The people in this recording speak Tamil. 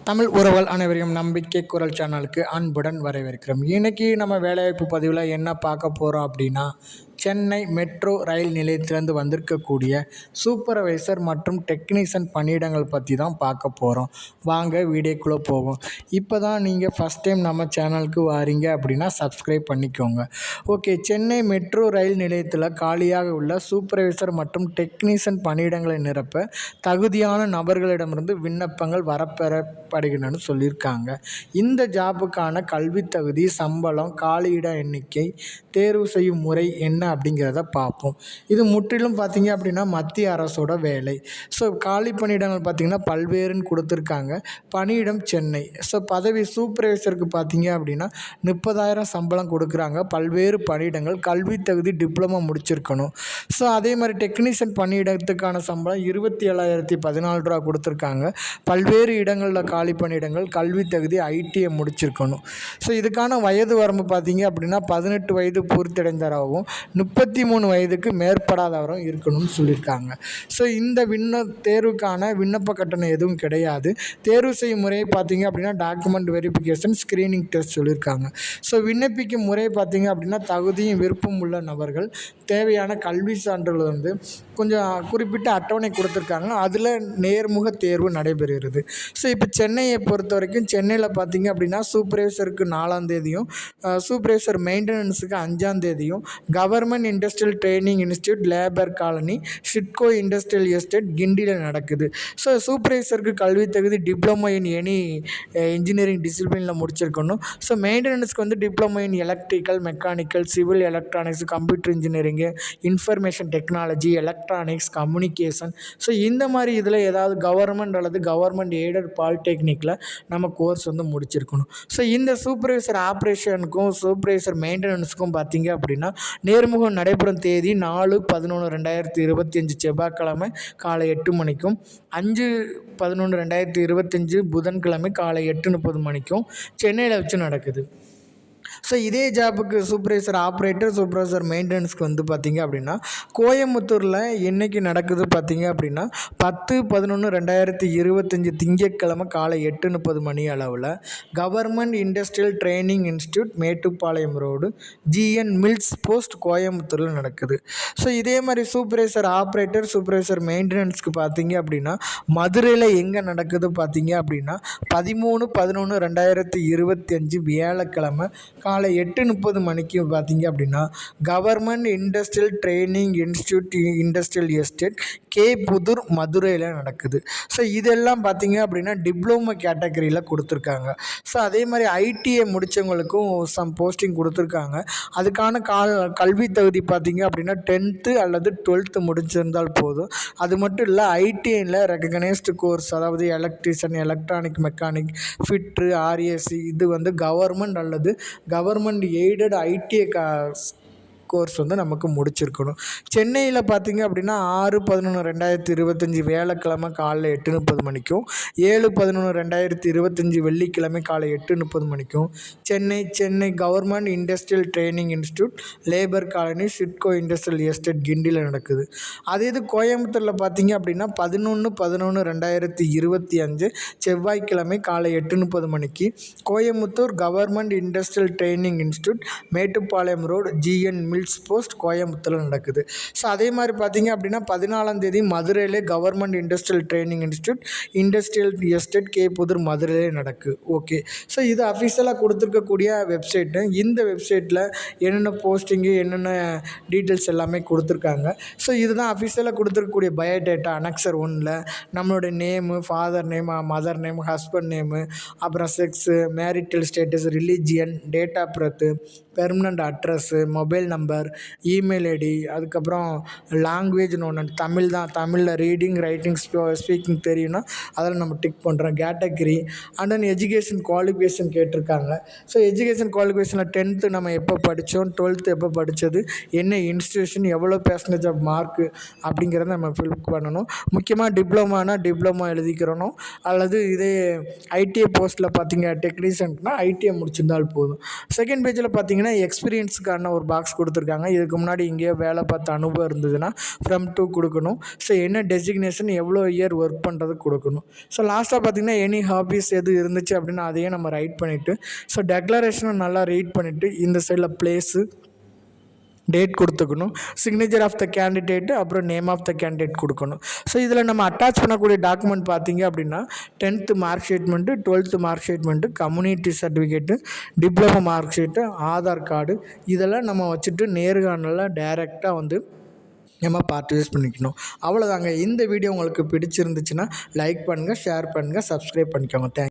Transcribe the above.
தமிழ் உறவுகள் அனைவரையும் நம்பிக்கை குரல் சேனலுக்கு அன்புடன் வரவேற்கிறோம். இன்னைக்கு நம்ம வேலைவாய்ப்பு பதிவில் என்ன பார்க்க போகிறோம் அப்படின்னா, சென்னை மெட்ரோ ரயில் நிலையத்திலேருந்து வந்திருக்கக்கூடிய சூப்பர்வைசர் மற்றும் டெக்னீஷியன் பணியிடங்கள் பற்றி தான் பார்க்க போகிறோம். வாங்க வீடியோக்குள்ளே போவோம். இப்போ தான் நீங்கள் ஃபஸ்ட் டைம் நம்ம சேனலுக்கு வாரீங்க அப்படின்னா சப்ஸ்கிரைப் பண்ணிக்கோங்க. ஓகே, சென்னை மெட்ரோ ரயில் நிலையத்தில் காலியாக உள்ள சூப்பர்வைசர் மற்றும் டெக்னீஷியன் பணியிடங்களை நிரப்ப தகுதியான நபர்களிடமிருந்து விண்ணப்பங்கள் வரப்பெறப்படுகின்றன சொல்லியிருக்காங்க. இந்த ஜாபுக்கான கல்வி தகுதி, சம்பளம், காலியிட எண்ணிக்கை, தேர்வு செய்யும் முறை என்ன அப்படிங்கிறத பார்ப்போம். இது முற்றிலும் பார்த்திங்க அப்படின்னா மத்திய அரசோட வேலை. ஸோ காலி பணியிடங்கள் பார்த்திங்கன்னா பல்வேறுன்னு கொடுத்துருக்காங்க. பணியிடம் சென்னை. ஸோ பதவி சூப்பர்வைசருக்கு பார்த்திங்க அப்படின்னா 30,000 சம்பளம் கொடுக்குறாங்க. பல்வேறு பணியிடங்கள், கல்வி தகுதி டிப்ளமோ முடிச்சிருக்கணும். ஸோ அதே மாதிரி டெக்னீஷியன் பணியிடத்துக்கான சம்பளம் 27,014 ரூபா கொடுத்துருக்காங்க. பல்வேறு இடங்களில் காலி பணியிடங்கள், கல்வி தகுதி ஐடிஐ முடிச்சிருக்கணும். ஸோ இதுக்கான வயது வரம்பு பார்த்திங்க அப்படின்னா 18 வயது பூர்த்தியடைந்தவராகவும் 33 வயதுக்கு மேற்படாதவரும் இருக்கணும்னு சொல்லியிருக்காங்க. ஸோ இந்த தேர்வுக்கான விண்ணப்ப கட்டணம் எதுவும் கிடையாது. தேர்வு செய்யும் முறையை பார்த்திங்க அப்படின்னா டாக்குமெண்ட் வெரிஃபிகேஷன், ஸ்க்ரீனிங் டெஸ்ட் சொல்லியிருக்காங்க. ஸோ விண்ணப்பிக்கும் முறை பார்த்திங்க அப்படின்னா தகுதியும் விருப்பம் உள்ள நபர்கள் தேவையான கல்வி சான்றுகள் வந்து கொஞ்சம் குறிப்பிட்ட அட்டவணை கொடுத்துருக்காங்க. அதில் நேர்முக தேர்வு நடைபெறுகிறது. ஸோ இப்போ சென்னையை பொறுத்த வரைக்கும் சென்னையில் பார்த்திங்க அப்படின்னா சூப்பர்வைசருக்கு 4ஆம் தேதியும், சூப்பர்வைசர் மெயின்டெனன்ஸுக்கு 5ஆம் தேதியும், government industrial training institute, labour colony, SIDCO industrial estate கிண்டியில் நடக்குது. ஸோ சூப்பர்வைசருக்கு கல்வி தகுதி டிப்ளமோ இன் எனி இன்ஜினியரிங் டிசிப்ளினில் முடிச்சிருக்கணும். ஸோ மெயின்டெனன்ஸ்க்கு வந்து diploma in electrical, mechanical, civil, electronics, computer engineering, information technology, electronics, communication. So இந்த மாதிரி இதில் ஏதாவது கவர்மெண்ட் அல்லது கவர்மெண்ட் எய்டட் பாலிடெக்னிக்கில் நம்ம கோர்ஸ் வந்து முடிச்சிருக்கணும். ஸோ இந்த சூப்பர்வைசர் ஆப்ரேஷனுக்கும் சூப்பர்வைசர் மெயின்டெனன்ஸுக்கும் பார்த்திங்க அப்படின்னா நேர்முகம் நடைபெறும் தேதி 4/11/2025 செவ்வாய்க்கிழமை காலை 8 மணிக்கும், 5/11/2025 புதன்கிழமை காலை 8:30 மணிக்கும் சென்னையில் வச்சு நடக்குது. ஸோ இதே ஜாபுக்கு சூப்பர்வைசர் ஆப்ரேட்டர், சூப்பர்வைசர் மெயின்டெனன்ஸ்க்கு வந்து பார்த்திங்க அப்படின்னா கோயம்புத்தூரில் என்றைக்கு நடக்குது பார்த்திங்க அப்படின்னா 10/11/2025 திங்கட்கிழமை காலை 8:30 மணி அளவில் government industrial training institute, Mettupalayam road, GN Mills Post, கோயம்புத்தூரில் நடக்குது. ஸோ இதே மாதிரி சூப்பர்வைசர் ஆப்ரேட்டர், சூப்பர்வைசர் மெயின்டெனன்ஸ்க்கு பார்த்திங்க அப்படின்னா மதுரையில் எங்கே நடக்குது பார்த்திங்க அப்படின்னா 13/11/2025 வியாழக்கிழமை காலை 8:30 மணிக்கு பார்த்திங்க அப்படின்னா government industrial training institute, industrial estate, K Pudur, மதுரையில் நடக்குது. ஸோ இதெல்லாம் பார்த்திங்க அப்படின்னா டிப்ளமோ கேட்டகரியில் கொடுத்துருக்காங்க. ஸோ அதே மாதிரி ஐடிஐ முடித்தவங்களுக்கும் சம் போஸ்டிங் கொடுத்துருக்காங்க. அதுக்கான கல்வி தகுதி பார்த்திங்க அப்படின்னா 10th அல்லது 12th முடிச்சிருந்தால் போதும். அது மட்டும் இல்லை, ஐடிஐயில் ரெகக்னைஸ்டு கோர்ஸ், அதாவது electrician, electronic, mechanic, fitter, RAC, இது வந்து கவர்மெண்ட் அல்லது கவர்மெண்ட் எய்டட் ஐடிஐ கோர்ஸ் வந்து நமக்கு முடிச்சிருக்கணும். சென்னையில் பார்த்திங்க அப்படின்னா 6/11/2025 வியாழக்கிழமை காலையில் 8:30 மணிக்கும், 7/11/2025 வெள்ளிக்கிழமை காலை 8:30 மணிக்கும் Chennai government industrial training institute, labour colony, SIDCO industrial estate கிண்டியில் நடக்குது. அதே இது கோயம்புத்தூரில் பார்த்திங்க அப்படின்னா 11/11/2025 செவ்வாய்க்கிழமை காலை 8:30 மணிக்கு Coimbatore government industrial training institute, Mettupalayam road, GN Mills Post, கோயம்புத்தூரில் நடக்குது. ஸோ அதே மாதிரி பார்த்திங்க அப்படின்னா 14ஆம் தேதி மதுரையிலே government industrial training institute, industrial estate, K Pudur, மதுரையிலே நடக்குது. ஓகே, ஸோ இது அஃபிஷியலாக கொடுத்துருக்கக்கூடிய வெப்சைட்டு. இந்த வெப்சைட்டில் என்னென்ன போஸ்டிங்கு, என்னென்ன டீட்டெயில்ஸ் எல்லாமே கொடுத்துருக்காங்க. ஸோ இதுதான் அஃபிஷியலாக கொடுத்துருக்கக்கூடிய பயோடேட்டா. அனெக்சர் 1ல் நம்மளுடைய name, father name, mother name, husband name, அப்புறம் sex, marital status, religion, date of birth, permanent address, mobile number, email ID, அதுக்கப்புறம் லாங்குவேஜ்னு ஒன்று தமிழ் தான். தமிழில் ரீடிங், ரைட்டிங், ஸ்பீக்கிங் தெரியும்னா அதில் நம்ம டிக் பண்ணுறோம். Category and then education qualification கேட்டிருக்காங்க. ஸோ எஜுகேஷன் குவாலிஃபிகேஷனில் 10th நம்ம எப்போ படித்தோம், 12th எப்போ படித்தது, என்ன இன்ஸ்டியூஷன், எவ்வளோ பெர்சன்டேஜ் ஆஃப் மார்க்கு அப்படிங்கிறத நம்ம ஃபில் பண்ணணும். முக்கியமாக டிப்ளமானா டிப்ளமோ எழுதிக்கிறணும். அல்லது இதே ஐடிஐ போஸ்ட்டில் பார்த்திங்க டெக்னீஷியன்னா ஐடிஐ முடிச்சிருந்தால் போதும். செகண்ட் பேஜில் பார்த்திங்கன்னா எக்ஸ்பீரியன்ஸுக்கான ஒரு பாக்ஸ் கொடுத்துருக்காங்க. கொடுத்துருக்காங்க. இதுக்கு முன்னாடி இங்கேயே வேலை பார்த்த அனுபவம் இருந்ததுன்னா ஃப்ரம் டூ கொடுக்கணும். ஸோ என்ன டெசிக்னேஷன், எவ்வளோ இயர் ஒர்க் பண்ணுறது கொடுக்கணும். ஸோ லாஸ்ட்டாக பார்த்திங்கன்னா எனி ஹாபீஸ் எது இருந்துச்சு அப்படின்னா அதையே நம்ம ரைட் பண்ணிவிட்டு, ஸோ டெக்ளரேஷனை நல்லா ரீட் பண்ணிவிட்டு இந்த சைடில் ப்ளேஸு, டேட் கொடுத்துக்கணும், சிக்னேச்சர் ஆஃப் த கேண்டிடேட்டு, அப்புறம் நேம் ஆஃப் த கேண்டிடேட் கொடுக்கணும். ஸோ இதில் நம்ம அட்டாச் பண்ணக்கூடிய டாக்குமெண்ட் பார்த்திங்க அப்படின்னா 10th mark statement, 12th mark statement, community certificate, diploma mark sheet, Aadhaar card இதெல்லாம் நம்ம வச்சுட்டு நேர்காணலில் டைரெக்டாக வந்து நம்ம பார்ட்டிசிபேட் பண்ணிக்கணும். அவ்வளோதாங்க. இந்த வீடியோ உங்களுக்கு பிடிச்சிருந்துச்சுன்னா லைக் பண்ணுங்கள், ஷேர் பண்ணுங்கள், சப்ஸ்கிரைப் பண்ணிக்கோங்க. தேங்க்ஸ்.